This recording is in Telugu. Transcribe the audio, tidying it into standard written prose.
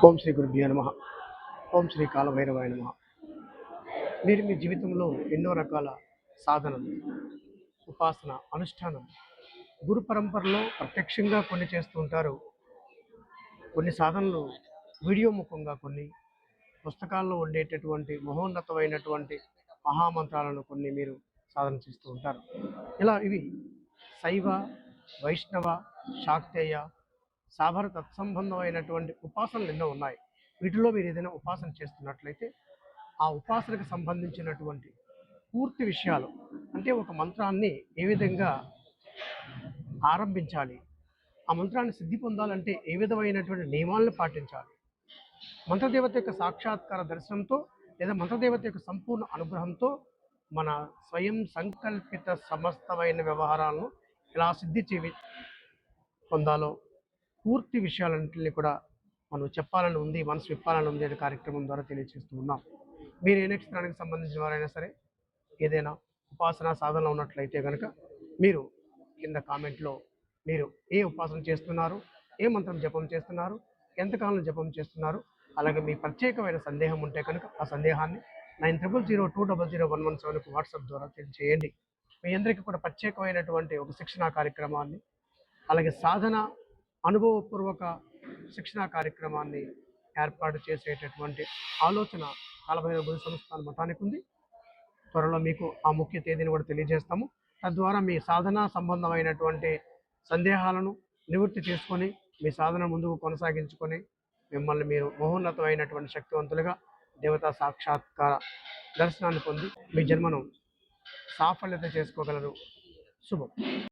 ఓం శ్రీ గురుభ్యో నమః. ఓం శ్రీ కాలభైరవాయ నమః. మీరు మీ జీవితంలో ఎన్నో రకాల సాధనలు, ఉపాసన, అనుష్ఠానం గురు పరంపరలో ప్రత్యక్షంగా కొన్ని చేస్తూ ఉంటారు. కొన్ని సాధనలు వీడియో ముఖంగా, కొన్ని పుస్తకాల్లో ఉండేటటువంటి మహోన్నతమైనటువంటి మహామంత్రాలను కొన్ని మీరు సాధన చేస్తూ ఉంటారు. ఇవి శైవ, వైష్ణవ, శాక్తేయ, సాభర తత్సంబంధమైనటువంటి ఉపాసనలు ఎన్నో ఉన్నాయి. వీటిలో మీరు ఏదైనా ఉపాసన చేస్తున్నట్లయితే ఆ ఉపాసనకు సంబంధించినటువంటి పూర్తి విషయాలు, అంటే ఒక మంత్రాన్ని ఏ విధంగా ఆరంభించాలి, ఆ మంత్రాన్ని సిద్ధి పొందాలంటే ఏ విధమైనటువంటి నియమాలను పాటించాలి, మంత్రదేవత యొక్క సాక్షాత్కార దర్శనంతో లేదా మంత్రదేవత యొక్క సంపూర్ణ అనుగ్రహంతో మన స్వయం సంకల్పిత సమస్తమైన వ్యవహారాలను ఎలా సిద్ధి పొందాలో పూర్తి విషయాలన్నింటినీ కూడా మనం చెప్పాలని ఉంది, మనసు విప్పాలని ఉంది అనే కార్యక్రమం ద్వారా తెలియజేస్తూ ఉన్నాం. మీరు ఏ నక్షత్రానికి సంబంధించిన వారైనా సరే ఏదైనా ఉపాసన సాధనలో ఉన్నట్లయితే కనుక మీరు కింద కామెంట్లో మీరు ఏ ఉపాసన చేస్తున్నారు, ఏ మంత్రం జపం చేస్తున్నారు, ఎంతకాలం జపం చేస్తున్నారు, అలాగే మీ ప్రత్యేకమైన సందేహం ఉంటే కనుక ఆ సందేహాన్ని 9002001117 వాట్సాప్ ద్వారా తెలియజేయండి. మీ అందరికీ కూడా ప్రత్యేకమైనటువంటి ఒక శిక్షణా కార్యక్రమాన్ని, అలాగే సాధన అనుభవపూర్వక శిక్షణా కార్యక్రమాన్ని ఏర్పాటు చేసేటటువంటి ఆలోచన కాలభైరవ గురు సంస్థాన మఠానికి ఉంది. త్వరలో మీకు ఆ ముఖ్య తేదీని కూడా తెలియజేస్తాము. తద్వారా మీ సాధన సంబంధమైనటువంటి సందేహాలను నివృత్తి చేసుకొని మీ సాధన ముందుకు కొనసాగించుకొని మిమ్మల్ని మీరు మహోన్నతమైనటువంటి శక్తివంతులుగా దేవతా సాక్షాత్కార దర్శనాన్ని పొంది మీ జన్మను సాఫల్యత చేసుకోగలరు. శుభం.